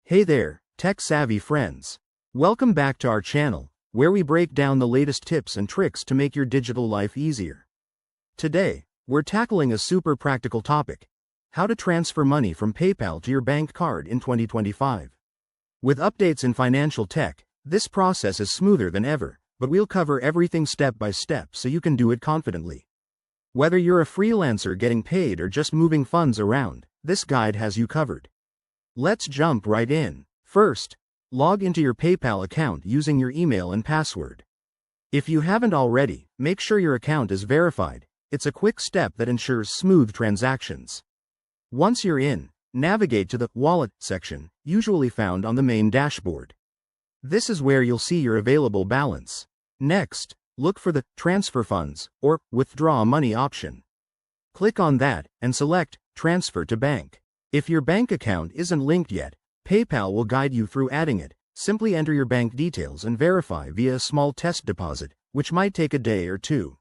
Hey there, tech-savvy friends. Welcome back to our channel, where we break down the latest tips and tricks to make your digital life easier. Today, we're tackling a super practical topic: how to transfer money from PayPal to your bank card in 2025. With updates in financial tech, this process is smoother than ever, but we'll cover everything step by step so you can do it confidently. Whether you're a freelancer getting paid or just moving funds around, this guide has you covered. Let's jump right in. First, log into your PayPal account using your email and password. If you haven't already, make sure your account is verified. It's a quick step that ensures smooth transactions. Once you're in, navigate to the Wallet section, usually found on the main dashboard. This is where you'll see your available balance. Next, look for the Transfer Funds or Withdraw Money option. Click on that and select Transfer to Bank. If your bank account isn't linked yet, PayPal will guide you through adding it. Simply enter your bank details and verify via a small test deposit, which might take a day or two.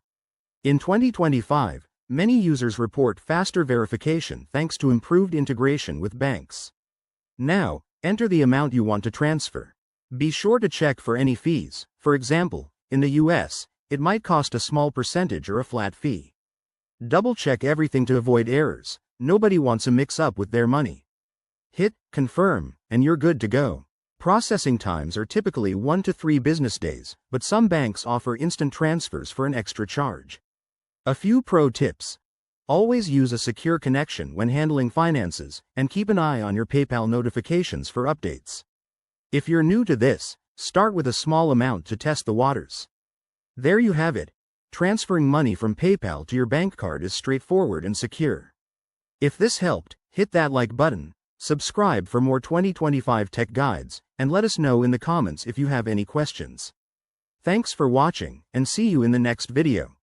In 2025, many users report faster verification thanks to improved integration with banks. Now, enter the amount you want to transfer. Be sure to check for any fees. For example, in the US, it might cost a small percentage or a flat fee. Double-check everything to avoid errors. Nobody wants a mix-up with their money. Hit Confirm, and you're good to go. Processing times are typically 1 to 3 business days, but some banks offer instant transfers for an extra charge. A few pro tips. Always use a secure connection when handling finances, and keep an eye on your PayPal notifications for updates. If you're new to this, start with a small amount to test the waters. There you have it. Transferring money from PayPal to your bank card is straightforward and secure. If this helped, hit that like button, subscribe for more 2025 tech guides, and let us know in the comments if you have any questions. Thanks for watching, and see you in the next video.